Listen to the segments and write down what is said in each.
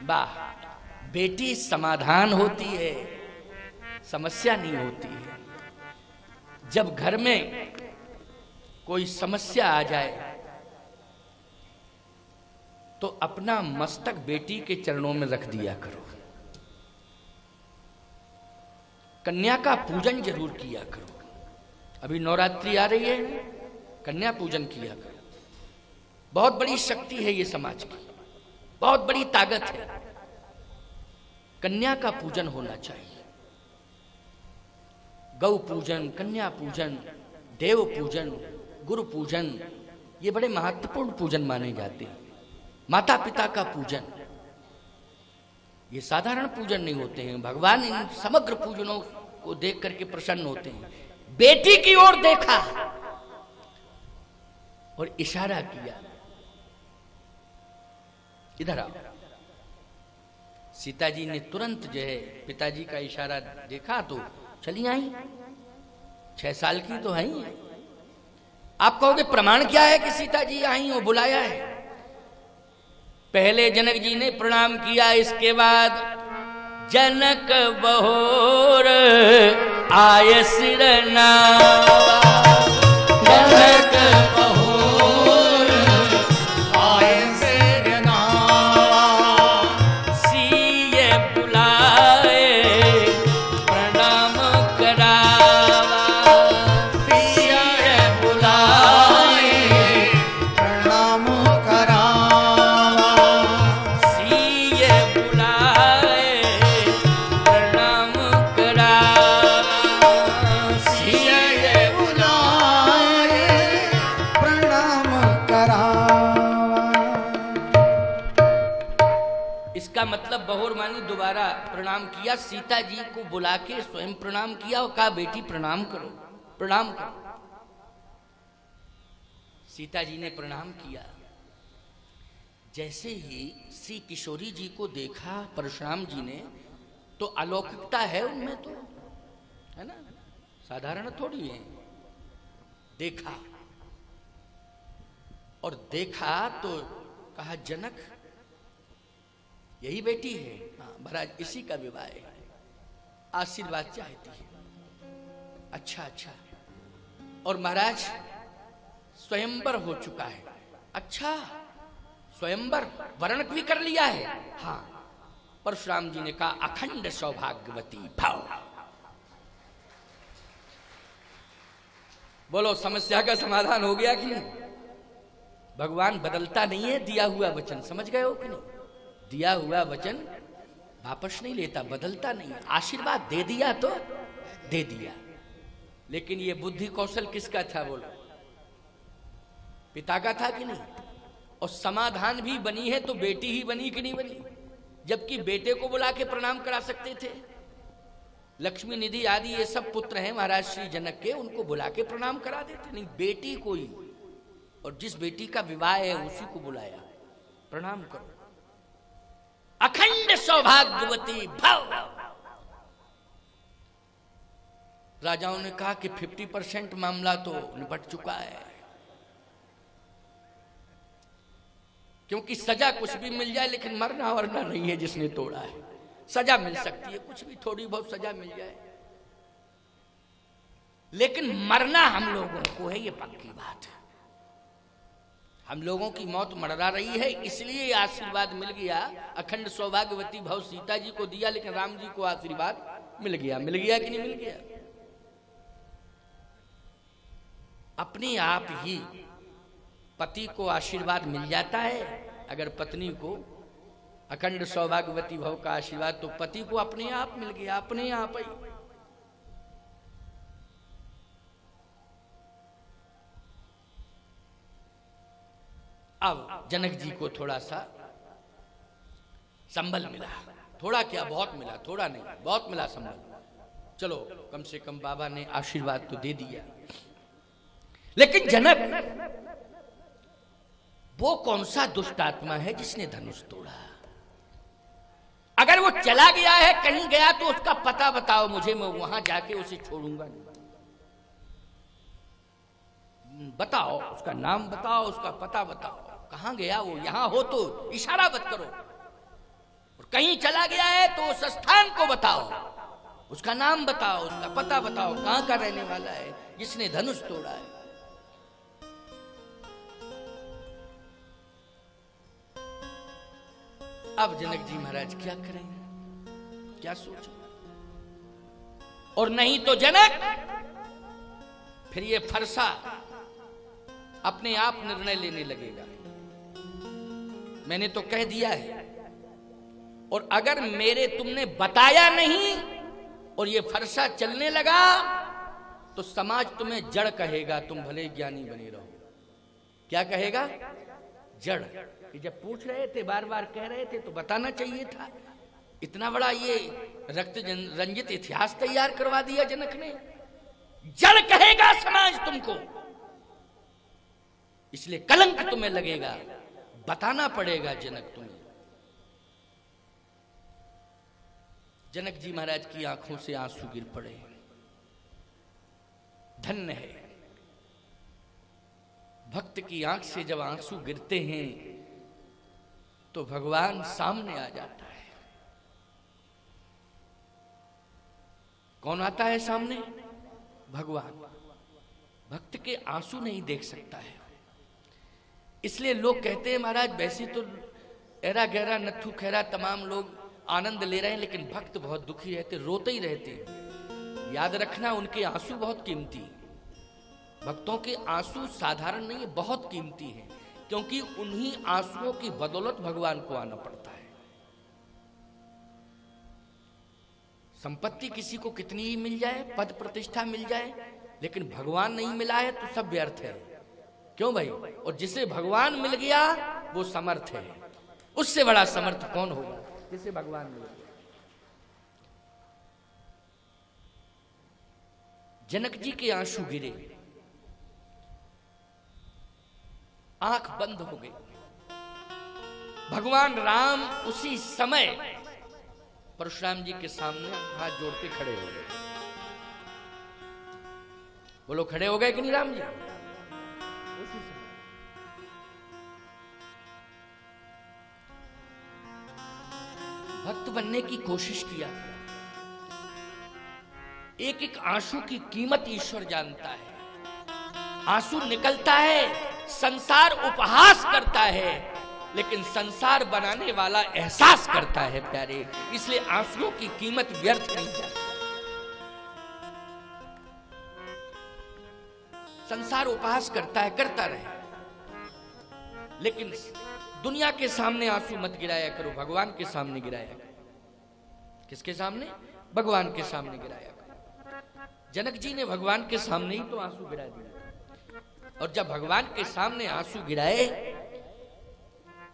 वाह, बेटी समाधान होती है, समस्या नहीं होती है। जब घर में कोई समस्या आ जाए तो अपना मस्तक बेटी के चरणों में रख दिया करो, कन्या का पूजन जरूर किया करो। अभी नवरात्रि आ रही है, कन्या पूजन किया करो। बहुत बड़ी शक्ति है ये समाज की, बहुत बड़ी ताकत है। कन्या का पूजन होना चाहिए। गौ पूजन, कन्या पूजन, देव पूजन, गुरु पूजन, ये बड़े महत्वपूर्ण पूजन माने जाते हैं। माता पिता का पूजन, ये साधारण पूजन नहीं होते हैं। भगवान इन समग्र पूजनों को देख करके प्रसन्न होते हैं। बेटी की ओर देखा और इशारा किया, इधर आओ। सीता जी ने तुरंत जो है पिताजी का इशारा देखा तो चली आई। 6 साल की तो है ही। आप कहोगे प्रमाण क्या है कि सीता जी आई और बुलाया है? पहले जनक जी ने प्रणाम किया, इसके बाद जनक बहोर आय सिर नावा। जनक बहोर आय सिर नावा, सीए बुलाए प्रणाम करावा। सीए बुलाए प्रणाम करावा। सीए बुलाए प्रणाम करावा। सीए बुलाए प्रणाम करावा। इसका मतलब बहोर मानी दोबारा प्रणाम किया। सीता जी को बुला के स्वयं प्रणाम किया और कहा बेटी प्रणाम करो, प्रणाम करो। सीता जी ने प्रणाम किया। जैसे ही श्री किशोरी जी को देखा परशुराम जी ने, तो अलौकिकता है उनमें, तो है ना, साधारण थोड़ी है। देखा और देखा तो कहा जनक यही बेटी है? हाँ महाराज, इसी का विवाह है, आशीर्वाद चाहती है। अच्छा अच्छा। और महाराज स्वयंवर हो चुका है। अच्छा, स्वयंवर वर्ण भी कर लिया है? हाँ। परशुराम जी ने कहा अखंड सौभाग्यवती भाव। बोलो समस्या का समाधान हो गया कि नहीं? भगवान बदलता नहीं है, दिया हुआ वचन समझ गए हो कि नहीं? दिया हुआ वचन वापस नहीं लेता, बदलता नहीं है। आशीर्वाद दे दिया तो दे दिया, लेकिन ये बुद्धि कौशल किसका था? बोलो, पिता का था कि नहीं? और समाधान भी बनी है तो बेटी ही बनी कि नहीं बनी? जबकि बेटे को बुला के प्रणाम करा सकते थे। लक्ष्मी निधि आदि ये सब पुत्र हैं महाराज श्री जनक के, उनको बुला के प्रणाम करा देते। नहीं, बेटी को ही, और जिस बेटी का विवाह है उसी को बुलाया, प्रणाम करो। अखंड सौभाग्यवती भव। राजाओं ने कहा कि 50% मामला तो निपट चुका है, क्योंकि सजा कुछ भी मिल जाए, लेकिन मरना वरना नहीं है जिसने तोड़ा है। सजा मिल सकती है, कुछ भी थोड़ी बहुत सजा मिल जाए, लेकिन मरना हम लोगों को है, ये पक्की बात है। हम लोगों की मौत मररा रही है, इसलिए आशीर्वाद मिल गया। अखंड सौभाग्यवती भव सीता जी को दिया, लेकिन राम जी को आशीर्वाद मिल गया। मिल गया कि नहीं मिल गया? अपने आप ही पति को आशीर्वाद मिल जाता है। अगर पत्नी को अखंड सौभाग्यवती भव का आशीर्वाद, तो पति को अपने आप मिल गया, अपने आप ही। अब जनक जी को थोड़ा सा संबल मिला। थोड़ा क्या, बहुत मिला। थोड़ा नहीं, बहुत मिला संबल। चलो कम से कम बाबा ने आशीर्वाद तो दे दिया। लेकिन जनक वो कौन सा दुष्ट आत्मा है जिसने धनुष तोड़ा? अगर वो चला गया है, कहीं गया, तो उसका पता बताओ मुझे, मैं वहां जाके उसे छोड़ूंगा नहीं। बताओ, उसका नाम बताओ, उसका पता बताओ, कहां गया वो? यहां हो तो इशारा मत करो। कहीं चला गया है तो उस स्थान को बताओ, उसका नाम बताओ, उसका पता बताओ, कहां का रहने वाला है, जिसने धनुष तोड़ा है। अब जनक जी महाराज क्या करें, क्या सोचें? और नहीं तो जनक फिर ये फरसा अपने आप निर्णय लेने लगेगा। मैंने तो कह दिया है, और अगर मेरे तुमने बताया नहीं और ये फरसा चलने लगा तो समाज तुम्हें जड़ कहेगा, तुम भले ज्ञानी बने रहो। क्या कहेगा? जड़। जब पूछ रहे थे, बार बार कह रहे थे तो बताना चाहिए था। इतना बड़ा ये रक्त रंजित इतिहास तैयार करवा दिया जनक ने। जड़ कहेगा समाज तुमको, इसलिए कलंक तुम्हें लगेगा, बताना पड़ेगा जनक तुम्हें। जनक जी महाराज की आंखों से आंसू गिर पड़े। धन्य है भक्त की आंख से जब आंसू गिरते हैं तो भगवान सामने आ जाता है। कौन आता है सामने? भगवान। भक्त के आंसू नहीं देख सकता है, इसलिए लोग कहते हैं महाराज वैसे तो एरा गहरा नत्थु खैरा तमाम लोग आनंद ले रहे हैं, लेकिन भक्त बहुत दुखी रहते, रोते ही रहते। याद रखना उनके आंसू बहुत कीमती, भक्तों के आंसू साधारण नहीं है, बहुत कीमती है, क्योंकि उन्हीं आंसुओं की बदौलत भगवान को आना पड़ता है। संपत्ति किसी को कितनी ही मिल जाए, पद प्रतिष्ठा मिल जाए, लेकिन भगवान नहीं मिला है तो सब व्यर्थ है। क्यों भाई? और जिसे भगवान मिल गया वो समर्थ है। उससे बड़ा समर्थ कौन होगा जिसे भगवान मिल गया? जनक जी के आंसू गिरे, आंख बंद हो गई। भगवान राम उसी समय परशुराम जी के सामने हाथ जोड़ के खड़े हो गए। वो लोग खड़े हो गए कि नहीं राम जी? उसी समय भक्त बनने की कोशिश किया। एक एक आंसू की कीमत ईश्वर जानता है। आंसू निकलता है, संसार उपहास करता है, लेकिन संसार बनाने वाला एहसास करता है प्यारे, इसलिए आंसुओं की कीमत व्यर्थ नहीं जाती। संसार उपहास करता है, करता रहे, लेकिन दुनिया के सामने आंसू मत गिराया करो, भगवान के सामने गिराया करो। किसके सामने? भगवान के सामने गिराया करो। जनक जी ने भगवान के सामने ही तो आंसू गिरा दिया, और जब भगवान के सामने आंसू गिराए,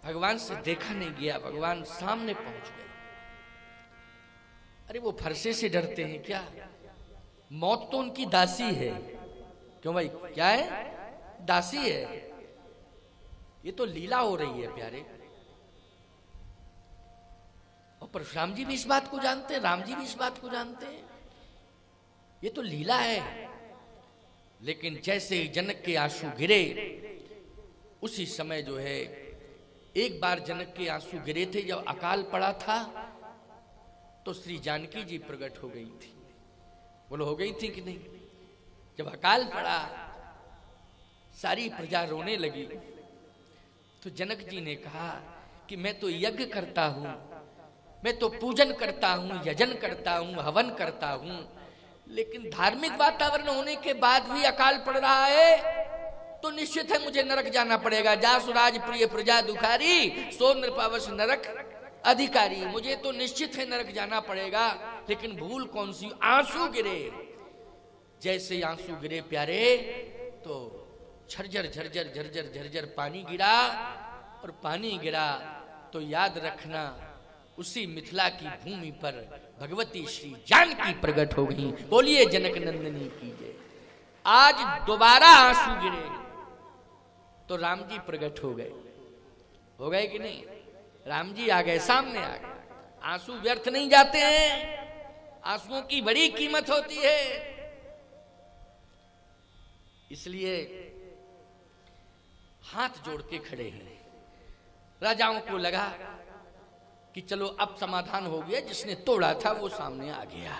भगवान से देखा नहीं गया, भगवान सामने पहुंच गए। अरे वो फरसे से डरते हैं क्या? मौत तो उनकी दासी है। क्यों भाई? क्या है? दासी है। ये तो लीला हो रही है प्यारे, और परशुराम जी भी इस बात को जानते हैं, राम जी भी इस बात को जानते हैं। ये तो लीला है। लेकिन जैसे जनक के आंसू गिरे, उसी समय जो है एक बार जनक के आंसू गिरे थे, जब अकाल पड़ा था तो श्री जानकी जी प्रकट हो गई थी। बोलो हो गई थी कि नहीं? जब अकाल पड़ा सारी प्रजा रोने लगी, तो जनक जी ने कहा कि मैं तो यज्ञ करता हूं, मैं तो पूजन करता हूं, यजन करता हूं, हवन करता हूं, लेकिन धार्मिक वातावरण होने के बाद भी अकाल पड़ रहा है तो निश्चित है मुझे नरक जाना पड़ेगा। जा सुराज प्रिय प्रजा दुखारी, सो नृपावश नरक अधिकारी। मुझे तो निश्चित है नरक जाना पड़ेगा, लेकिन भूल कौन सी? आंसू गिरे। जैसे आंसू गिरे प्यारे, तो झरझर झरझर झरझर झरझर पानी गिरा, और पानी गिरा तो याद रखना उसी मिथिला की भूमि पर भगवती श्री जानकी प्रकट हो गई। बोलिए जनक नंदनी की जय। आज दोबारा आंसू गिरे तो राम जी प्रकट हो गए कि नहीं? राम जी आ गए, सामने आ गए। आंसू व्यर्थ नहीं जाते हैं, आंसुओं की बड़ी कीमत होती है। इसलिए हाथ जोड़ के खड़े हैं। राजाओं को लगा कि चलो अब समाधान हो गया, जिसने तोड़ा था वो सामने आ गया।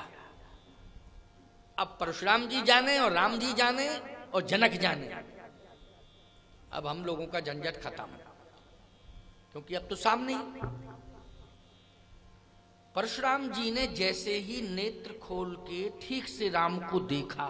अब परशुराम जी जाने और राम जी जाने और जनक जाने, अब हम लोगों का झंझट खत्म, क्योंकि अब तो सामने ही। परशुराम जी ने जैसे ही नेत्र खोल के ठीक से राम को देखा,